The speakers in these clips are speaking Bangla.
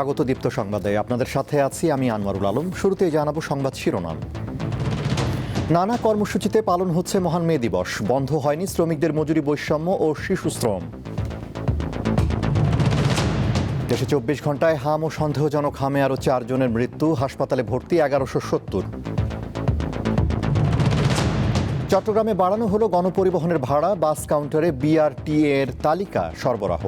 স্বাগত দীপ্ত সংবাদে আপনাদের সাথে আছি আমি আনোয়ারুল আলম। শুরুতেই জানাবো সংবাদ শিরোনাম। নানা কর্মসূচিতে পালন হচ্ছে মহান মে দিবস। বন্ধ হয়নি শ্রমিকদের মজুরি বৈষম্য ও শিশু শ্রম। দেশে ২৪ ঘন্টায় হাম ও সন্দেহজনক হামে আরও 4 জনের মৃত্যু, হাসপাতালে ভর্তি ১১৭০। চট্টগ্রামে বাড়ানো হলো গণপরিবহনের ভাড়া, বাস কাউন্টারে বিআরটিএ এর তালিকা সরবরাহ।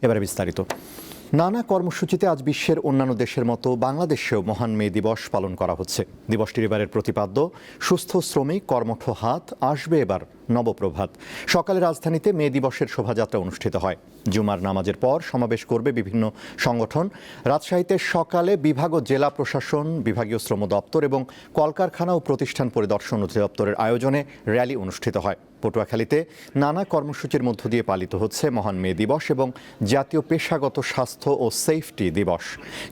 এবারে বিস্তারিত। নানা কর্মসূচিতে আজ বিশ্বের অন্যান্য দেশের মতো বাংলাদেশেও মহান মে দিবস পালন করা হচ্ছে। দিবসটির এবারের প্রতিপাদ্য সুস্থ শ্রমিক কর্মঠ হাত, আসবে এবার নবপ্রভাত। সকালে রাজধানীতে মে দিবসের শোভাযাত্রা অনুষ্ঠিত হয়। জুমার নামাজের পর সমাবেশ করবে বিভিন্ন সংগঠন। রাজশাহীতে সকালে বিভাগ ও জেলা প্রশাসন, বিভাগীয় শ্রম দপ্তর এবং কলকারখানা ও প্রতিষ্ঠান পরিদর্শন অধিদপ্তরের আয়োজনে র্যালি অনুষ্ঠিত হয়। পটুয়াখালীতে নানা কর্মসূচির মধ্য দিয়ে পালিত হচ্ছে মহান মে দিবস এবং জাতীয় পেশাগত স্বাস্থ্য ও সেফটি দিবস।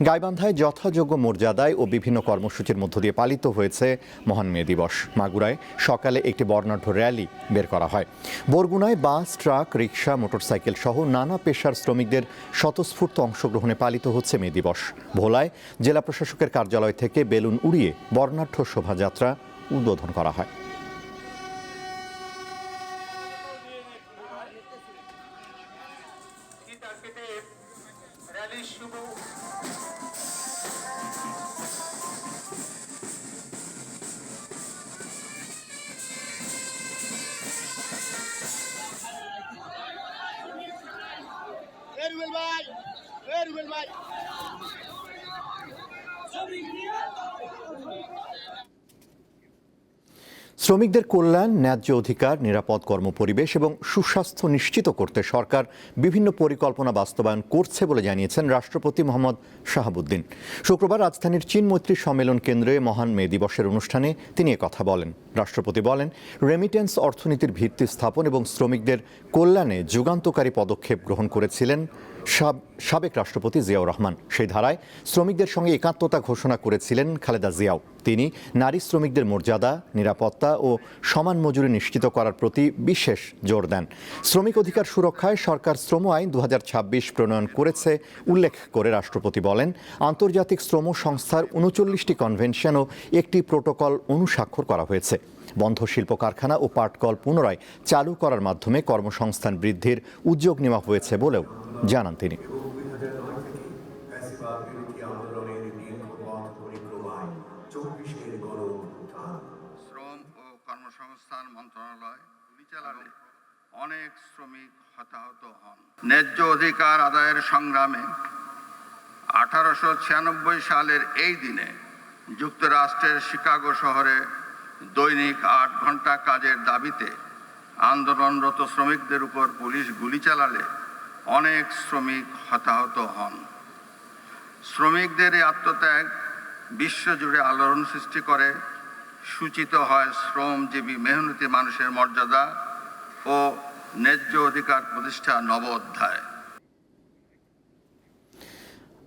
গাইবান্ধায় যথাযোগ্য মর্যাদায় ও বিভিন্ন কর্মসূচির মধ্য দিয়ে পালিত হয়েছে মহান মে দিবস। মাগুরায় সকালে একটি বর্ণাঢ্য র্যালি বের করা হয়। বরগুনায় বাস, ট্রাক, রিকশা, মোটরসাইকেল সহ নানা পেশার শ্রমিকদের স্বতঃস্ফূর্ত অংশগ্রহণে পালিত হচ্ছে মে দিবস। ভোলায় জেলা প্রশাসকের কার্যালয় থেকে বেলুন উড়িয়ে বর্ণাঢ্য শোভাযাত্রা উদ্বোধন করা হয়। শ্রমিকদের কল্যাণ, ন্যায্য অধিকার, নিরাপদ কর্মপরিবেশ এবং সুস্বাস্থ্য নিশ্চিত করতে সরকার বিভিন্ন পরিকল্পনা বাস্তবায়ন করছে বলে জানিয়েছেন রাষ্ট্রপতি মোহাম্মদ শাহাবুদ্দিন। শুক্রবার রাজধানীর চীন মৈত্রী সম্মেলন কেন্দ্রে মহান মে দিবসের অনুষ্ঠানে তিনি একথা বলেন। রাষ্ট্রপতি বলেন, রেমিটেন্স অর্থনীতির ভিত্তি স্থাপন এবং শ্রমিকদের কল্যাণে যুগান্তকারী পদক্ষেপ গ্রহণ করেছিলেন সাবেক রাষ্ট্রপতি জিয়াউর রহমান। সেই ধারায় শ্রমিকদের সঙ্গে একাত্মতা ঘোষণা করেছিলেন খালেদা জিয়াও। তিনি নারী শ্রমিকদের মর্যাদা, নিরাপত্তা ও সমান মজুরি নিশ্চিত করার প্রতি বিশেষ জোর দেন। শ্রমিক অধিকার সুরক্ষায় সরকার শ্রম আইন ২০২৬ প্রণয়ন করেছে উল্লেখ করে রাষ্ট্রপতি বলেন, আন্তর্জাতিক শ্রম সংস্থার ৩৯টি কনভেনশন ও একটি প্রোটোকল অনুস্বাক্ষর করা হয়েছে। বন্ধ শিল্প কারখানা ও পাটকল পুনরায় চালু করার মাধ্যমে কর্মসংস্থান বৃদ্ধির উদ্যোগ নেওয়া হয়েছে বলেও জানান তিনি। শ্রম ও কর্মসংস্থান মন্ত্রণালয় পরিচালনায় অনেক শ্রমিক হতাহত হন। ন্যায্য অধিকার আদায়ের সংগ্রামে 1896 সালের এই দিনে যুক্তরাষ্ট্রের শিকাগো শহরে দৈনিক 8 ঘন্টা কাজের দাবিতে আন্দোলনরত শ্রমিকদের উপর পুলিশ গুলি চালালে অনেক শ্রমিক হতাহত হন। শ্রমিকদের এই আত্মত্যাগ বিশ্বজুড়ে আলোড়ন সৃষ্টি করে। সূচিত হয় শ্রমজীবী মেহনতি মানুষের মর্যাদা ও ন্যায্য অধিকার প্রতিষ্ঠার নব অধ্যায়।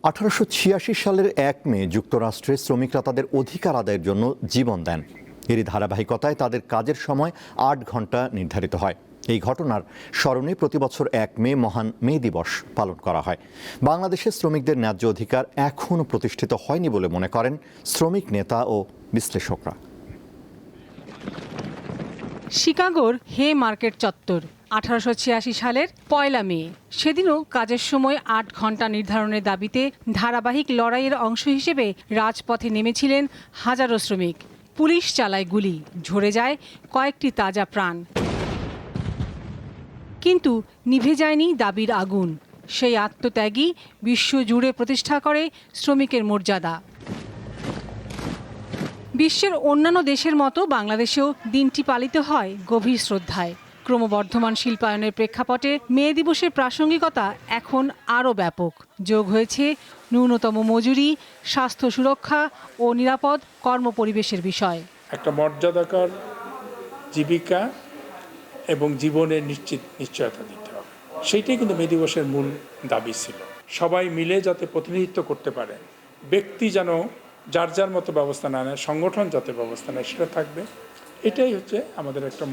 1886 সালের 1 মে যুক্তরাষ্ট্রে শ্রমিকরা তাদের অধিকার আদায়ের জন্য জীবন দেন। এরই ধারাবাহিকতায় তাদের কাজের সময় 8 ঘন্টা নির্ধারিত হয়। এই ঘটনার স্মরণে প্রতি বছর 1 মে মহান মে দিবস পালন করা হয়। বাংলাদেশের শ্রমিকদের ন্যায্য অধিকার এখনও প্রতিষ্ঠিত হয়নি বলে মনে করেন শ্রমিক নেতা ও বিশ্লেষকরা। শিকাগোর হে মার্কেট চত্বর 1886 সালের 1 মে। সেদিনও কাজের সময় 8 ঘন্টা নির্ধারণের দাবিতে ধারাবাহিক লড়াইয়ের অংশ হিসেবে রাজপথে নেমেছিলেন হাজারো শ্রমিক। পুলিশ চালায় গুলি, ঝরে যায় কয়েকটি তাজা প্রাণ, কিন্তু নিভে যায়নি দাবির আগুন। সেই আত্মত্যাগই বিশ্বজুড়ে প্রতিষ্ঠা করে শ্রমিকের মর্যাদা। বিশ্বের অন্যান্য দেশের মতো বাংলাদেশেও দিনটি পালিত হয় গভীর শ্রদ্ধায়। ক্রমবর্ধমান শিল্পায়নের প্রেক্ষাপটে মে দিবসের প্রাসঙ্গিকতা এখন আরও ব্যাপক। যোগ হয়েছে ন্যূনতম মজুরি, স্বাস্থ্য সুরক্ষা ও নিরাপদ কর্মপরিবেশের বিষয়। একটা মর্যাদাকর জীবিকা এবং জীবনের নিশ্চয়তা দিতে হবে, সেইটাই কিন্তু মে দিবসের মূল দাবি ছিল। সবাই মিলে যাতে প্রতিনিধিত্ব করতে পারে, ব্যক্তি যেন যার যার মতো ব্যবস্থা না নেয়, সংগঠন যাতে ব্যবস্থা নেয় সেটা থাকবে। এটাই হচ্ছে আমাদের একটা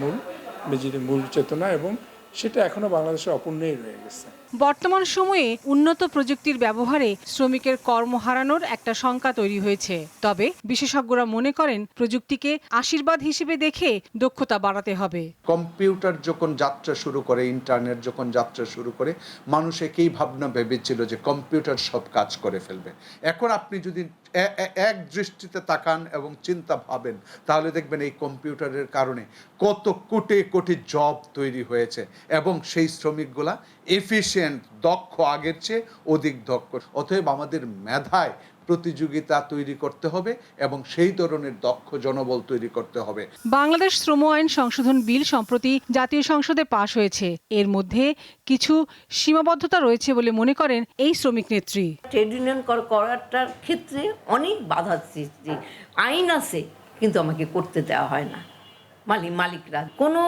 মূল চেতনা, এবং সেটা এখনো বাংলাদেশে অপূর্ণই রয়ে গেছে। বর্তমান সময়ে উন্নত প্রযুক্তির ব্যবহারে শ্রমিকের কর্ম হারানোর একটা শঙ্কা তৈরি হয়েছে। তবে বিশেষজ্ঞরা মনে করেন প্রযুক্তিকে আশীর্বাদ হিসেবে দেখে দক্ষতা বাড়াতে হবে। কম্পিউটার যখন যাত্রা শুরু করে, ইন্টারনেট যখন যাত্রা শুরু করে, মানুষ একই ভাবনা ভেবেছিল যে কম্পিউটার সব কাজ করে ফেলবে। এখন আপনি যদি এক দৃষ্টিতে তাকান এবং চিন্তা ভাবেন, তাহলে দেখবেন এই কম্পিউটারের কারণে কত কোটি কোটি জব তৈরি হয়েছে, এবং সেই শ্রমিকগুলা এফিশিয়েন্ট, দক্ষ, আগের চেয়ে অধিক দক্ষ। অতএব আমাদের মেধায় প্রতিযোগিতা তৈরি করতে হবে এবং সেই ধরনের দক্ষ জনবল তৈরি করতে হবে। বাংলাদেশ শ্রম আইন সংশোধন বিল সম্প্রতি জাতীয় সংসদে পাশ হয়েছে। এর মধ্যে কিছু সীমাবদ্ধতা রয়েছে বলে মনে করেন এই শ্রমিক নেত্রী। ট্রেড ইউনিয়ন করাটার ক্ষেত্রে অনেক বাধা সৃষ্টি, আইন আছে কিন্তু আমাকে করতে দেওয়া হয় না। মালিকরা কোনো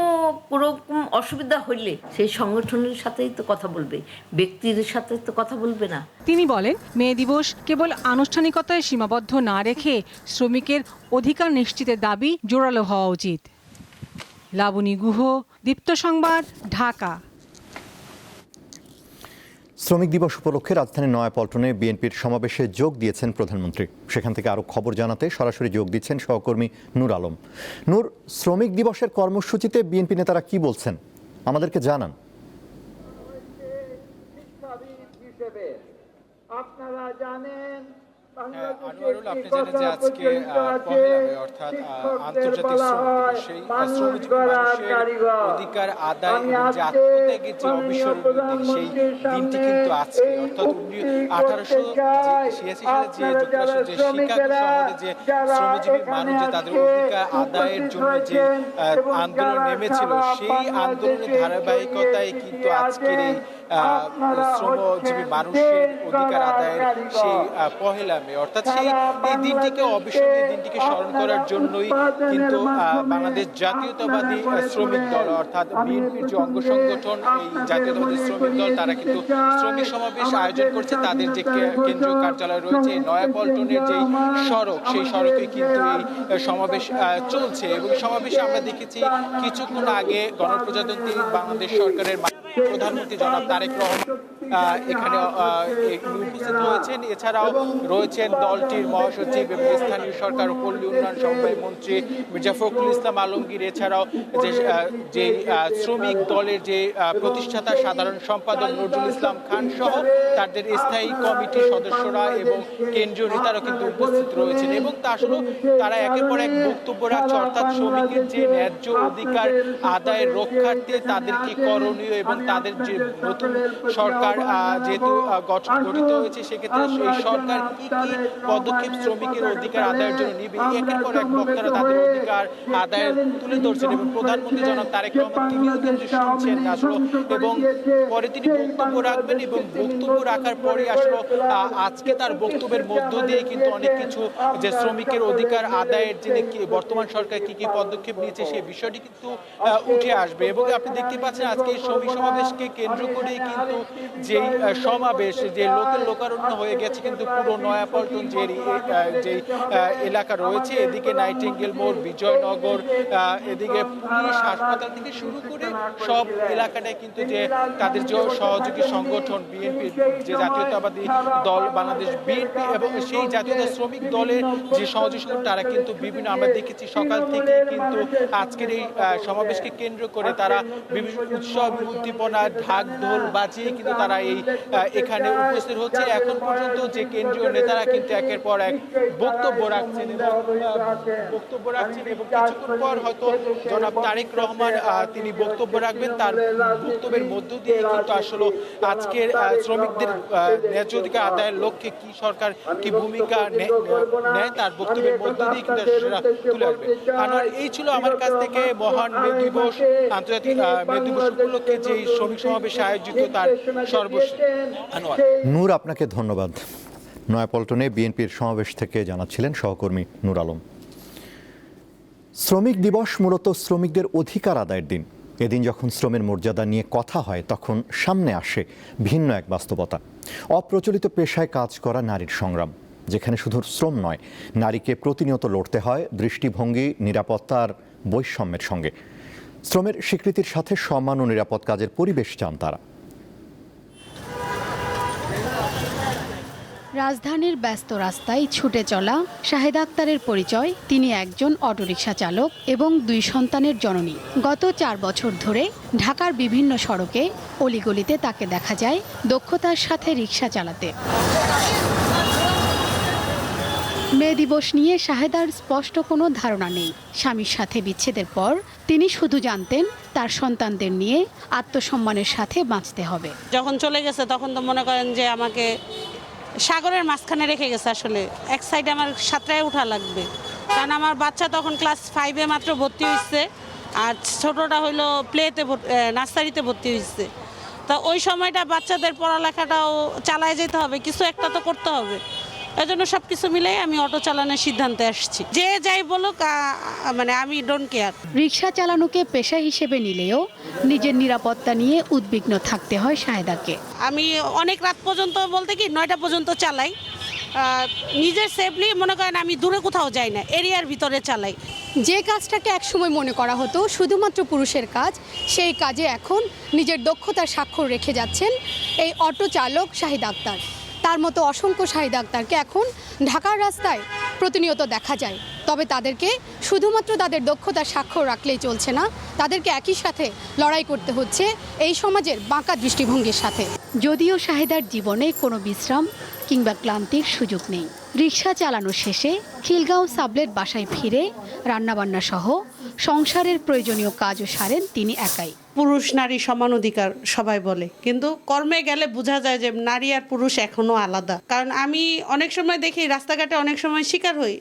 রকম অসুবিধা হইলে সেই সংগঠনের সাথেই তো কথা বলবে, ব্যক্তির সাথে তো কথা বলবে না। তিনি বলেন, মে দিবস কেবল আনুষ্ঠানিকতায় সীমাবদ্ধ না রেখে শ্রমিকের অধিকার নিশ্চিতের দাবি জোরালো হওয়া উচিত। লাবণী গুহ, দীপ্ত সংবাদ, ঢাকা। শ্রমিক দিবস উপলক্ষে রাজধানীর নয়াপল্টনে বিএনপির সমাবেশে যোগ দিয়েছেন প্রধানমন্ত্রী। সেখান থেকে আরও খবর জানাতে সরাসরি যোগ দিচ্ছেন সহকর্মী নূর আলম। নূর, শ্রমিক দিবসের কর্মসূচিতে বিএনপি নেতারা কি বলছেন আমাদেরকে জানান। আপনারা জানেন আনোয়ারুল, আপনি জানেন যে আজকে পহেলা মে অর্থাৎ আন্তর্জাতিক শ্রমিক দিবস। সেই শ্রমজীবী মানুষের অধিকার আদায় এবং যে আত্মত্যাগের যে অবিস্মরণীয় দিন, সেই দিনটি কিন্তু আজকে অর্থাৎ 1886 সালে যে যুক্তরাষ্ট্রের যে শিকাগো শহরে যে শ্রমজীবী মানুষ যে তাদের অধিকার আদায়ের জন্য যে আন্দোলন নেমেছিল, সেই আন্দোলনের ধারাবাহিকতায় কিন্তু আজকের এই শ্রমজীবী মানুষের অধিকার আদায়ের সেই পহেলা মে অর্থাৎ সেই এই দিনটিকে অবিস্মরণীয় দিনটিকে স্মরণ করার জন্যই কিন্তু বাংলাদেশ জাতীয়তাবাদী শ্রমিক দল অর্থাৎ বিএনপির যে অঙ্গ সংগঠন এই জাতীয়তাবাদী শ্রমিক দল, তারা কিন্তু শ্রমিক সমাবেশ আয়োজন করছে। তাদের যে কেন্দ্রীয় কার্যালয় রয়েছে নয়াপল্টনের যে সড়ক, সেই সড়কে কিন্তু এই সমাবেশ চলছে। এবং সমাবেশে আমরা দেখেছি কিছুক্ষণ আগে গণপ্রজাতন্ত্রী বাংলাদেশ সরকারের প্রধানমন্ত্রী জনাব তারেক রহমান এখানে উপস্থিত হয়েছেন। এছাড়াও রয়েছেন দলটির মহাসচিব এবং স্থানীয় সরকার ও পল্লী উন্নয়ন সমবায় মন্ত্রী মির্জা ফখরুল ইসলাম আলমগীর, এছাড়াও যে শ্রমিক দলের যে প্রতিষ্ঠাতা সাধারণ সম্পাদক নজরুল ইসলাম খান সহ তাদের স্থায়ী কমিটির সদস্যরা এবং কেন্দ্রীয় নেতারা কিন্তু উপস্থিত রয়েছেন। এবং তা আসলে তারা একের পর এক বক্তব্য রাখছে, অর্থাৎ শ্রমিকের যে ন্যায্য অধিকার আদায়ের রক্ষার্থে তাদের কি করণীয় এবং তাদের যে নতুন সরকার যেহেতু গঠিত হয়েছে, সেক্ষেত্রে এই সরকার কি কি পদক্ষেপ শ্রমিকের অধিকার আদায়ের জন্য নিবে, একের পর এক বক্তারা তাদের অধিকার আদায় তুলে ধরছেন। এবং প্রধানমন্ত্রী জনাব তারেক রহমান তিনিও কিন্তু শুনছেন আসলে, এবং পরে তিনি বক্তব্য রাখবেন। এবং বক্তব্য রাখার পরে আসলে আজকে তার বক্তব্যের মধ্য দিয়ে কিন্তু অনেক কিছু যে শ্রমিকের অধিকার আদায়ের যে বর্তমান সরকার কি কি পদক্ষেপ নিয়েছে সেই বিষয়টি কিন্তু উঠে আসবে। এবং আপনি দেখতে পাচ্ছেন আজকে এই শ্রমিক সমাবেশকে কেন্দ্র করে কিন্তু যে সমাবেশ যে লোকারণ্য হয়ে গেছে কিন্তু পুরো নয়াপল্টন যে এলাকা রয়েছে, এদিকে নাইটিঙ্গেল মোড়, বিজয়নগর, এদিকে পুলিশ হাসপাতাল থেকে শুরু করে সব এলাকাটায় কিন্তু যে তাদের যে সহযোগী সংগঠন বিএনপি, যে জাতীয়তাবাদী দল বাংলাদেশ বিএনপি এবং সেই জাতীয়তা শ্রমিক দলের যে সহযোগী সংগঠন, তারা কিন্তু বিভিন্ন আমরা দেখেছি সকাল থেকে কিন্তু আজকের এই সমাবেশকে কেন্দ্র করে তারা বিভিন্ন উৎসব উদ্দীপনা ঢাক ঢোল বাজিয়ে কিন্তু তারা এখানে উপস্থিত হচ্ছে। এখন পর্যন্ত যে কেন্দ্রীয় নেতারা কিন্তু একের পর এক বক্তব্য রাখছেন এবং কিছুক্ষণ পর হয়তো জনাব তারেক রহমান তিনি বক্তব্য রাখবেন। তার বক্তব্যের মধ্য দিয়ে কিন্তু আসলে আজকের শ্রমিকদের ন্যায্য অধিকার আদায়ের লক্ষ্যে কি সরকার কি ভূমিকা নেয় তার বক্তব্যের মধ্য দিয়ে কিন্তু সেটা তুলে আসবে। আর এই ছিল আমার কাছ থেকে মহান মে দিবস, আন্তর্জাতিক মে দিবস উপলক্ষে যে শ্রমিক সমাবেশে আয়োজিত তার সর্বশেষ। নূর, আপনাকে ধন্যবাদ। নয়াপল্টনে বিএনপির সমাবেশ থেকে জানাচ্ছিলেন সহকর্মী নূর আলম। শ্রমিক দিবস মূলত শ্রমিকদের অধিকার আদায়ের দিন। এদিন যখন শ্রমের মর্যাদা নিয়ে কথা হয় তখন সামনে আসে ভিন্ন এক বাস্তবতা, অপ্রচলিত পেশায় কাজ করা নারীর সংগ্রাম। যেখানে শুধু শ্রম নয়, নারীকে প্রতিনিয়ত লড়তে হয় দৃষ্টিভঙ্গি, নিরাপত্তা আর বৈষম্যের সঙ্গে। শ্রমের স্বীকৃতির সাথে সম্মান ও নিরাপদ কাজের পরিবেশ চান তারা। রাজধানীর ব্যস্ত রাস্তায় ছুটে চলা শাহেদা আক্তারের পরিচয়, তিনি একজন অটোরিকশা চালক এবং 2 সন্তানের জননী। গত 4 বছর ধরে ঢাকার বিভিন্ন সড়কে অলিগলিতে তাকে দেখা যায় দক্ষতার সাথে রিকশা চালাতে। মে দিবস নিয়ে শাহেদার স্পষ্ট কোনো ধারণা নেই। স্বামীর সাথে বিচ্ছেদের পর তিনি শুধু জানতেন তার সন্তানদের নিয়ে আত্মসম্মানের সাথে বাঁচতে হবে। যখন চলে গেছে তখন তো মনে করেন যে আমাকে সাগরের মাঝখানে রেখে গেছে। আসলে এক সাইডে আমার সাঁতরায় ওঠা লাগবে, কারণ আমার বাচ্চা তখন ক্লাস 5-এ মাত্র ভর্তি হয়েছে, আর ছোটটা হইলো প্লেতে নার্সারিতে ভর্তি হয়েছে। তা ওই সময়টা বাচ্চাদের পড়ালেখাটাও চালায় যেতে হবে, কিছু একটা তো করতে হবে। এই জন্য সব কিছু মিলাই আমি অটো চালানোর সিদ্ধান্তে আসছি। যে যাই বলুক, মানে আমি ডোন্ট কেয়ার। রিকশা চালানোকে পেশা হিসেবে নিলেও নিজের নিরাপত্তা নিয়ে উদ্বিগ্ন থাকতে হয় শাহেদাকে। আমি অনেক রাত পর্যন্ত, বলতে কি 9টা পর্যন্ত চালাই। নিজের সেফলি মনে করেন আমি দূরে কোথাও যাই না, এরিয়ার ভিতরে চালাই। যে কাজটাকে একসময় মনে করা হতো শুধুমাত্র পুরুষের কাজ, সেই কাজে এখন নিজের দক্ষতার স্বাক্ষর রেখে যাচ্ছেন এই অটো চালক শাহেদা আক্তার। তার মতো অসংখ্য শাহেদা আক্তারকে এখন ঢাকার রাস্তায় প্রতিনিয়ত দেখা যায়। তবে তাদেরকে শুধুমাত্র তাদের দক্ষতার স্বাক্ষর রাখলেই চলছে না, তাদেরকে একই সাথে লড়াই করতে হচ্ছে এই সমাজের বাঁকা দৃষ্টিভঙ্গির সাথে। যদিও শাহেদার জীবনে কোনো বিশ্রাম কিংবা ক্লান্তির সুযোগ নেই। রিকশা চালানো শেষে খিলগাঁও সাবলেট বাসায় ফিরে রান্নাবান্না সহ সংসারের প্রয়োজনীয় কাজও সারেন তিনি একাই। পুরুষ নারী সমান অধিকার সবাই বলে, কিন্তু কর্মে গেলে বোঝা যায় যে নারী আর পুরুষ এখনো আলাদা। কারণ আমি অনেক সময় দেখি রাস্তাঘাটে অনেক সময় শিকার হই,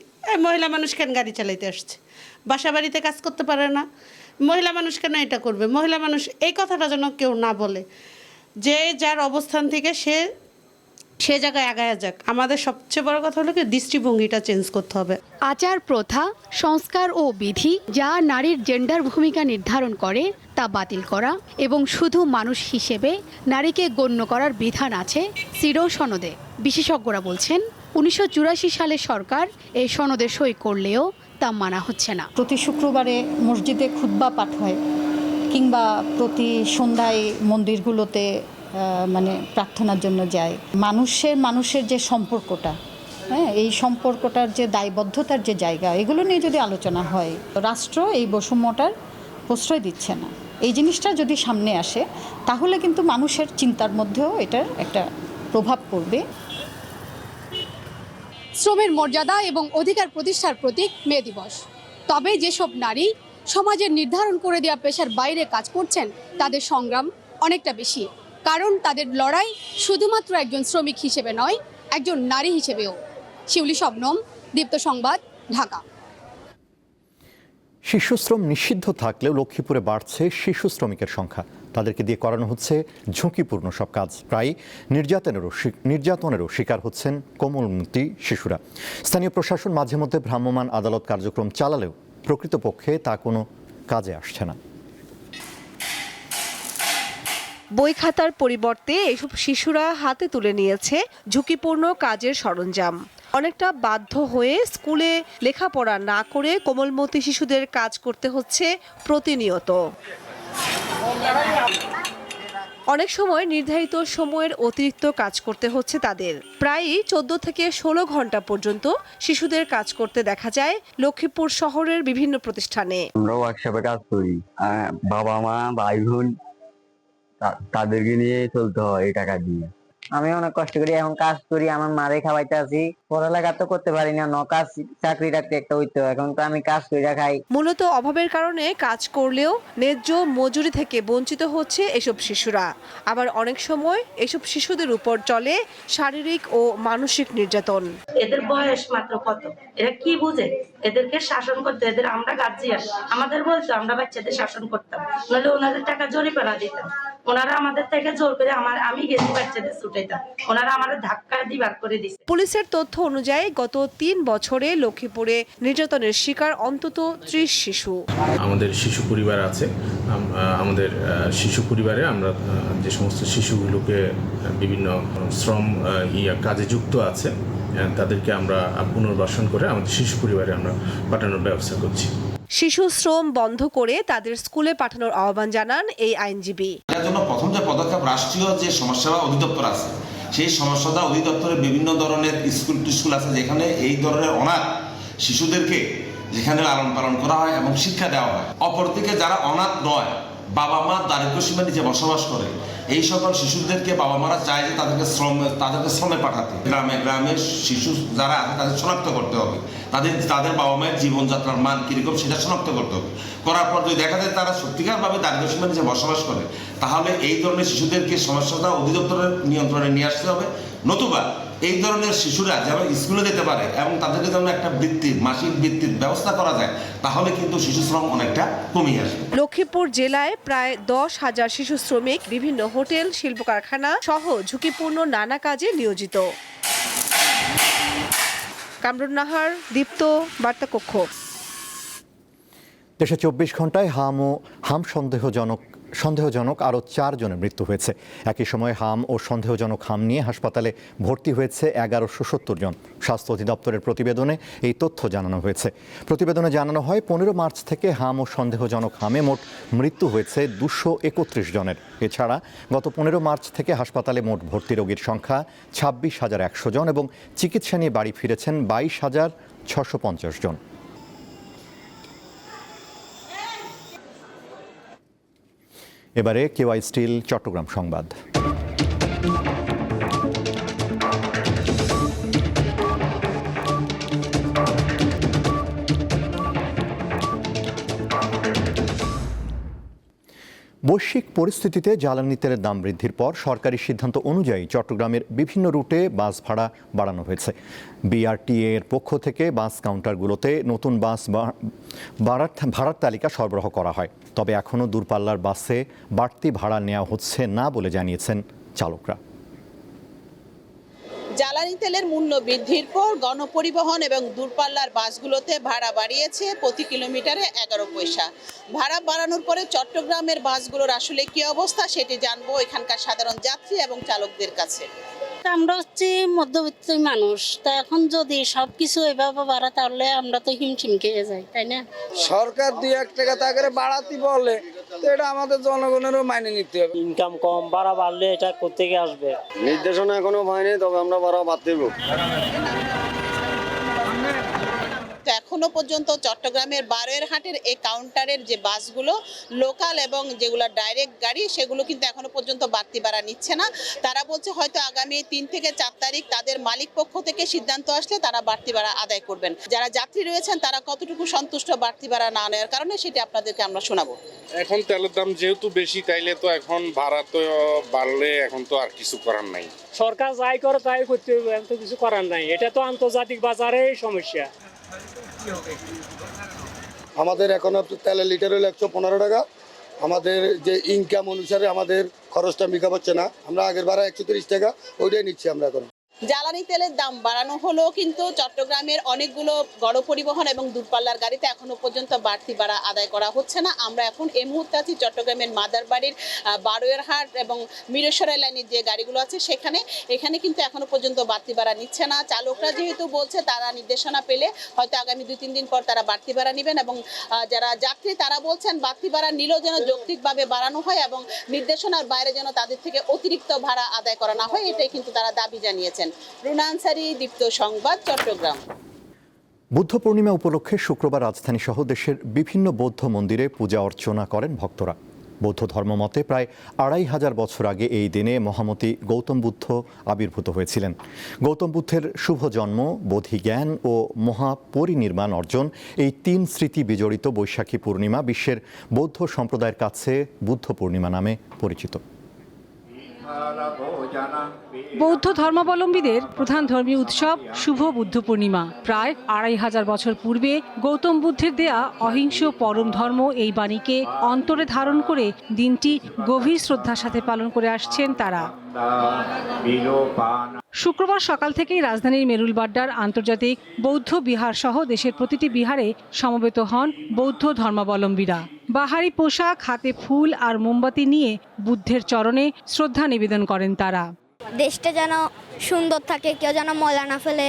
মহিলা মানুষ কেন গাড়ি চালাইতে আসছে, বাসা বাড়িতে কাজ করতে পারে না, মহিলা মানুষ কেন এটা করবে, মহিলা মানুষ, এই কথাটা যেন কেউ না বলে। যে যার অবস্থান থেকে সে জায়গায় আগায়া যাক। আমাদের সবচেয়ে বড় কথা হলো কি দৃষ্টিভঙ্গিটা চেঞ্জ করতে হবে। আচার, প্রথা, সংস্কার ও বিধি যা নারীর জেন্ডার ভূমিকা নির্ধারণ করে তা বাতিল করা এবং শুধু মানুষ হিসেবে নারীকে গণ্য করার বিধান আছে সিডও সনদে। বিশেষজ্ঞরা বলছেন 1984 সালে সরকার এই সনদে সই করলেও তা মানা হচ্ছে না। প্রতি শুক্রবারে মসজিদে খুতবা পাঠ হয়, কিংবা প্রতি সন্ধ্যায় মন্দিরগুলোতে মানে প্রার্থনার জন্য যায়। মানুষের যে সম্পর্কটা, এই সম্পর্কটার যে দায়বদ্ধতার যে জায়গা, এগুলো নিয়ে যদি আলোচনা হয়, রাষ্ট্র এই বৈষম্যটার প্রশ্রয় দিচ্ছে না। এই জিনিসটা যদি সামনে আসে তাহলে কিন্তু মানুষের চিন্তার মধ্যেও এটার একটা প্রভাব পড়বে। শ্রমের মর্যাদা এবং অধিকার প্রতিষ্ঠার প্রতীক মে দিবস। তবে যেসব নারী সমাজের নির্ধারণ করে দেওয়া পেশার বাইরে কাজ করছেন, তাদের সংগ্রাম অনেকটা বেশি। কারণ তাদের লড়াই শুধুমাত্র একজন শ্রমিক হিসেবে নয়, একজন নারী হিসেবেও। শিউলি শবনম, দীপ্ত সংবাদ, ঢাকা। শিশুশ্রম নিষিদ্ধ থাকলেও লক্ষ্মীপুরে বাড়ছে শিশু শ্রমিকের সংখ্যা। তাদেরকে দিয়ে করানো হচ্ছে ঝুঁকিপূর্ণ সব কাজ। প্রায় নির্যাতনেরও শিকার হচ্ছেন কোমলমতি শিশুরা। স্থানীয় প্রশাসন মাঝে মধ্যে ভ্রাম্যমাণ আদালত কার্যক্রম চালালেও প্রকৃতপক্ষে তা কোনো কাজে আসছে না। বই খাতার পরিবর্তে এসব শিশুরা হাতে তুলে নিয়েছে ঝুঁকিপূর্ণ কাজের সরঞ্জাম। অনেকটা বাধ্য হয়ে স্কুলে লেখাপড়া না করে কোমলমতি শিশুদের কাজ করতে হচ্ছে প্রতিনিয়ত। অনেক সময় নির্ধারিত সময়ের অতিরিক্ত কাজ করতে হচ্ছে তাদের। প্রায়ই 14 থেকে 16 ঘন্টা পর্যন্ত শিশুদের কাজ করতে দেখা যায় লক্ষ্মীপুর শহরের বিভিন্ন প্রতিষ্ঠানে। আমরা ওয়ার্কশপে কাজ করি, বাবা মা ভাই বোন তাদেরকে নিয়ে চলতে হয় এই টাকা দিয়ে। আমি অনেক কষ্ট করি, এখন কাজ করি, আমার মারে খাওয়াইতে আছি। পড়ালেখা তো করতে পারি না, কাজ চাকরি রাখতে একটা হইতো, এখন তো আমি কাজ করে খাই। মূলত অভাবের কারণে কাজ করলেও ন্যায্য মজুরি থেকে বঞ্চিত হচ্ছে এসব শিশুরা। আবার অনেক সময় এসব শিশুদের উপর চলে শারীরিক ও মানসিক নির্যাতন। এদের বয়স মাত্র কত, এরা কি বুঝে? এদেরকে শাসন করতে এদের আমরা গার্জিয়ান, আমাদের বলতো আমরা বাচ্চাদের শাসন করতাম, নাহলে ওনাদের টাকা জরিমানা দিতাম। ওনারা আমাদের থেকে জোর করে আমি গেছি বাচ্চাদের ছুটাইতাম, ওনারা আমাদের ধাক্কা দিয়ে বার করে দিচ্ছে। পুলিশের তথ্য অনুযায়ী গত 3 বছরে লক্ষ্মীপুরে নির্যাতনের শিকার অন্তত 30 শিশু। আমাদের শিশু পরিবার আছে, আমাদের শিশু পরিবারে আমরা যে সমস্ত শিশুগুলোকে বিভিন্ন শ্রম কাজে যুক্ত আছে তাদেরকে আমরা পুনর্বাসন করে আমাদের শিশু পরিবারে আমরা পাঠানোর ব্যবস্থা করছি। শিশু শ্রম বন্ধ করে তাদের স্কুলে পাঠানোর আহ্বান জানান এই আইনজীবী। এর জন্য প্রথম যে পদক্ষেপ রাষ্ট্রীয় যে সমাজসেবা অধিদপ্তর আছে, সেই সমাজসেবা অধিদপ্তরে বিভিন্ন ধরনের স্কুল আছে যেখানে এই ধরনের অনাথ শিশুদেরকে যেখানে লালন পালন করা হয় এবং শিক্ষা দেওয়া হয়। অপরদিকে যারা অনাথ নয়, বাবা মা দারিদ্র্য সীমার নিচে বসবাস করে, এই সকল শিশুদেরকে বাবা মারা চায় যে তাদেরকে শ্রমে পাঠাতে। গ্রামে গ্রামে শিশু যারা আছে তাদের শনাক্ত করতে হবে, তাদের বাবা মায়ের জীবনযাত্রার মান কীরকম সেটা শনাক্ত করতে হবে। করার পর যদি দেখা যায় তারা সত্যিকারভাবে দারিদ্র্য সীমার নিচে বসবাস করে, তাহলে এই ধরনের শিশুদেরকে সমাজসেবা অধিদপ্তরের নিয়ন্ত্রণে নিয়ে আসতে হবে। নতুবা এই ধরনের শিশুরা যেন স্কুলে যেতে পারে এবং তাদেরকে যেন একটা মাসিক বৃত্তির ব্যবস্থা করা যায়, তাহলে কিন্তু শিশু শ্রম অনেকটা কমিয়ে আসবে। লক্ষ্মীপুর জেলায় প্রায় 10,000 শিশু শ্রমিক বিভিন্ন হোটেল, শিল্প কারখানা সহ ঝুঁকিপূর্ণ নানা কাজে নিয়োজিত। কামরুন নাহার, দীপ্ত, বার্তা কক্ষ। দেশে 24 ঘন্টায় হাম সন্দেহজনক আরও 4 জনের মৃত্যু হয়েছে। একই সময়ে হাম ও সন্দেহজনক হাম নিয়ে হাসপাতালে ভর্তি হয়েছে 1170 জন। স্বাস্থ্য অধিদপ্তরের প্রতিবেদনে এই তথ্য জানানো হয়েছে। প্রতিবেদনে জানানো হয় 15 মার্চ থেকে হাম ও সন্দেহজনক হামে মোট মৃত্যু হয়েছে 231 জনের। এছাড়া গত 15 মার্চ থেকে হাসপাতালে মোট ভর্তি রোগীর সংখ্যা 26,100 জন এবং চিকিৎসা নিয়ে বাড়ি ফিরেছেন 22,650 জন। এবারে কেওয়াই স্টিল চট্টগ্রাম সংবাদ। বৈশ্বিক পরিস্থিতিতে জ্বালানি তেলের দাম বৃদ্ধির পর সরকারি সিদ্ধান্ত অনুযায়ী চট্টগ্রামের বিভিন্ন রুটে বাস ভাড়া বাড়ানো হয়েছে। বিআরটিএ এর পক্ষ থেকে বাস কাউন্টারগুলোতে নতুন বাস ভাড়ার তালিকা সরবরাহ করা হয়। তবে এখনও দূরপাল্লার বাসে বাড়তি ভাড়া নেওয়া হচ্ছে না বলে জানিয়েছেন চালকরা। জ্বালানি তেলের মূল্য বৃদ্ধির পর গণপরিবহন এবং দূরপাল্লার বাসগুলোতে ভাড়া বাড়িয়েছে প্রতি কিলোমিটারে 11 পয়সা। ভাড়া বাড়ানোর পরে চট্টগ্রামের বাসগুলোর আসলে কি অবস্থা সেটি জানবো এখানকার সাধারণ যাত্রী এবং চালকদের কাছে। আমরা হচ্ছে মধ্যবিত্ত মানুষ, তা এখন যদি সবকিছু এভাবে বাড়া তাহলে আমরা তো হিমশিম খেয়ে যাই, তাই না? সরকার 2-1 টাকা তা করে বাড়াতে বলে, তো এটা আমাদের জনগণেরও মাইনে নিতে হবে। ইনকাম কম, ভাড়া বাড়লে এটা কোত্থেকে আসবে? নির্দেশনা এখনো হয়নি, তবে আমরা ভাড়া বাড়তে দেব। এখনো পর্যন্ত চট্টগ্রামের বারোয়ারহাটের এই কাউন্টারের যে বাসগুলো লোকাল এবং যেগুলো ডাইরেক্ট গাড়ি সেগুলো কিন্তু এখনো পর্যন্ত বাড়তি ভাড়া নিচ্ছে না। তারা বলছে হয়তো আগামী 3 থেকে 4 তারিখ তাদের মালিক পক্ষ থেকে সিদ্ধান্ত আসলে তারা বাড়তি ভাড়া আদায় করবেন। যারা যাত্রী রয়েছেন তারা কতটুকু সন্তুষ্ট বাড়তি ভাড়া না নেওয়ার কারণে সেটা আপনাদেরকে আমরা শোনাবো। এখন তেলের দাম যেহেতু বেশি, তাইলে তো এখন ভাড়া তো বাড়লে এখন তো আর কিছু করার নাই। সরকার যাই করে তাই করতে হবে, এখন তো কিছু করার নাই। এটা তো আন্তর্জাতিক বাজারের সমস্যা। আমাদের এখন তেলের লিটার হলো 115 টাকা। আমাদের যে ইনকাম অনুসারে আমাদের খরচটা মেকআপ হচ্ছে না। আমরা আগের ভাড়া 130 টাকা, ওইটাই নিচ্ছি আমরা এখন। জ্বালানি তেলের দাম বাড়ানো হলেও কিন্তু চট্টগ্রামের অনেকগুলো গণপরিবহন এবং দূরপাল্লার গাড়িতে এখনো পর্যন্ত বাড়তি ভাড়া আদায় করা হচ্ছে না। আমরা এখন এই মুহূর্তে আছি চট্টগ্রামের মাদারবাড়ির বারোয়ারহাট এবং মিরসরাই লাইনের যে গাড়িগুলো আছে এখানে কিন্তু এখনো পর্যন্ত বাড়তি ভাড়া নিচ্ছে না। চালকরা যেহেতু বলছে তারা নির্দেশনা পেলে হয়তো আগামী 2-3 দিন পর তারা বাড়তি ভাড়া নেবেন এবং যারা যাত্রী তারা বলছেন বাড়তি ভাড়া নিলেও যেন যৌক্তিকভাবে বাড়ানো হয় এবং নির্দেশনার বাইরে যেন তাদের থেকে অতিরিক্ত ভাড়া আদায় করা না হয়, এটাই কিন্তু তারা দাবি জানিয়েছেন। রুনা আনসারী, দীপ্ত সংবাদ, চট্টগ্রাম। বুদ্ধ পূর্ণিমা উপলক্ষে শুক্রবার রাজধানী সহ দেশের বিভিন্ন বৌদ্ধ মন্দিরে পূজা অর্চনা করেন ভক্তরা। বৌদ্ধ ধর্মমতে প্রায় 2500 বছর আগে এই দিনে মহামতি গৌতম বুদ্ধ আবির্ভূত হয়েছিলেন। গৌতম বুদ্ধের শুভ জন্ম, বোধি জ্ঞান ও মহাপরিনির্বাণ অর্জন, এই 3 স্মৃতি বিজড়িত বৈশাখী পূর্ণিমা বিশ্বের বৌদ্ধ সম্প্রদায়ের কাছে বুদ্ধ পূর্ণিমা নামে পরিচিত। বৌদ্ধ ধর্মাবলম্বীদের প্রধান ধর্মীয় উৎসব শুভ বুদ্ধ পূর্ণিমা। প্রায় 2500 বছর পূর্বে গৌতম বুদ্ধের দেয়া অহিংস পরম ধর্ম এই বাণীকে অন্তরে ধারণ করে দিনটি গভীর শ্রদ্ধার সাথে পালন করে আসছেন তারা। শুক্রবার সকাল থেকেই রাজধানীর মেরুলবাড্ডার আন্তর্জাতিক বৌদ্ধ বিহার সহ দেশের প্রতিটি বিহারে সমবেত হন বৌদ্ধ ধর্মাবলম্বীরা। বাহারি পোশাক, হাতে ফুল আর মোমবাতি নিয়ে বুদ্ধের চরণে শ্রদ্ধা নিবেদন করেন তারা। দেশটা যেন সুন্দর থাকে, কেউ যেন ময়লা না ফেলে,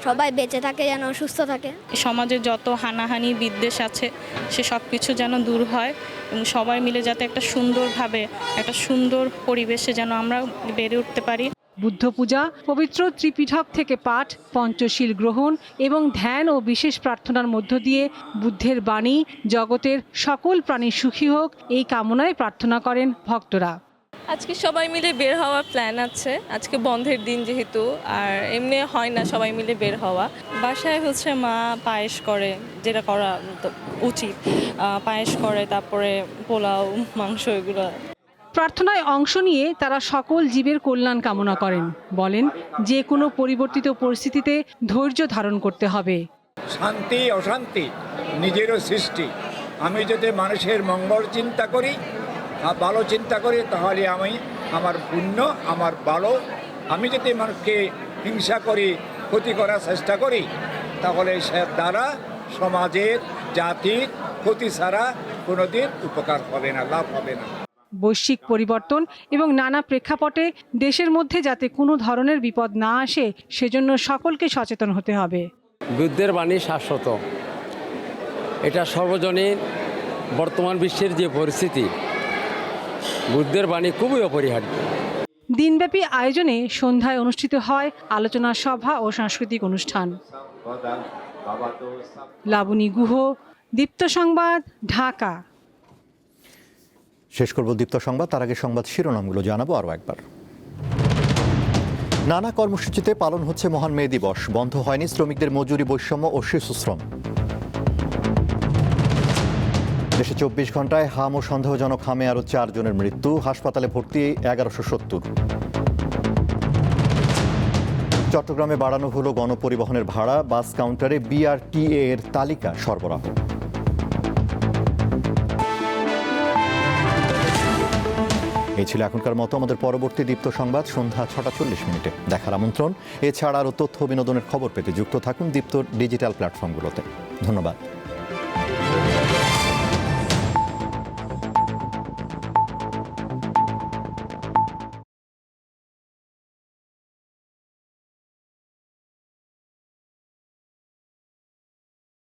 সবাই বেঁচে থাকে, যেন সুস্থ থাকে। সমাজে যত হানাহানি বিদ্বেষ আছে সে সব কিছু যেন দূর হয় এবং সবাই মিলে যাতে একটা সুন্দরভাবে একটা সুন্দর পরিবেশে যেন আমরা বেড়ে উঠতে পারি। বুদ্ধ পূজা, পবিত্র ত্রিপিটক থেকে পাঠ, পঞ্চশীল গ্রহণ এবং ধ্যান ও বিশেষ প্রার্থনার মধ্য দিয়ে বুদ্ধের বাণী জগতের সকল প্রাণী সুখী হোক এই কামনায় প্রার্থনা করেন ভক্তরা। আজকে সবাই মিলে বের হওয়ার প্ল্যান আছে, আজকে বন্ধের দিন যেহেতু, আর এমনি হয় না সবাই মিলে বের হওয়া। বাসায় হচ্ছে মা পায়েস করে, যেটা করা উচিত, পায়েস করে, তারপরে পোলাও, মাংস, এগুলো। প্রার্থনায় অংশ নিয়ে তারা সকল জীবের কল্যাণ কামনা করেন। বলেন, যে কোনো পরিবর্তিত পরিস্থিতিতে ধৈর্য ধারণ করতে হবে। শান্তি অশান্তি নিজেরও সৃষ্টি, আমি যদি মানুষের মঙ্গল চিন্তা করি, ভালো চিন্তা করি, তাহলে আমি আমার পুণ্য, আমার ভালো। আমি যদি মানুষকে হিংসা করি, ক্ষতি করার চেষ্টা করি, তাহলে সে দ্বারা সমাজের জাতির ক্ষতি ছাড়া কোনোদিন উপকার হবে না, লাভ হবে না। বৈশ্বিক পরিবর্তন এবং নানা প্রেক্ষাপটে দেশের মধ্যে যাতে কোনো ধরনের বিপদ না আসে সেজন্য সকলকে সচেতন হতে হবে। বুদ্ধের বাণী শাশ্বত, এটা সর্বজনীন। বর্তমান বিশ্বের যে পরিস্থিতি, বুদ্ধের বাণী খুবই অপরিহার্য। দিনব্যাপী আয়োজনে সন্ধ্যায় অনুষ্ঠিত হয় আলোচনা সভা ও সাংস্কৃতিক অনুষ্ঠান। লাবণী গুহ, দীপ্ত সংবাদ, ঢাকা। শেষ করব দীপ্ত সংবাদ, তার আগে সংবাদ শিরোনামগুলো জানাবো আরও একবার। নানা কর্মসূচিতে পালন হচ্ছে মহান মে দিবস, বন্ধ হয়নি শ্রমিকদের মজুরি বৈষম্য ও শিশুশ্রম। দেশে 24 ঘন্টায় হাম ও সন্দেহজনক হামে আরও 4 জনের মৃত্যু, হাসপাতালে ভর্তি 1170। চট্টগ্রামে বাড়ানো হলো গণপরিবহনের ভাড়া, বাস কাউন্টারে BRTA এর তালিকা সরবরাহ। এই ছিল এখনকার মতো। আমাদের পরবর্তী দীপ্ত সংবাদ সন্ধ্যা 6:40 দেখার আমন্ত্রণ। এছাড়া আরও তথ্য বিনোদনের খবর পেতে যুক্ত থাকুন দীপ্ত ডিজিটাল প্ল্যাটফর্মগুলোতে। ধন্যবাদ।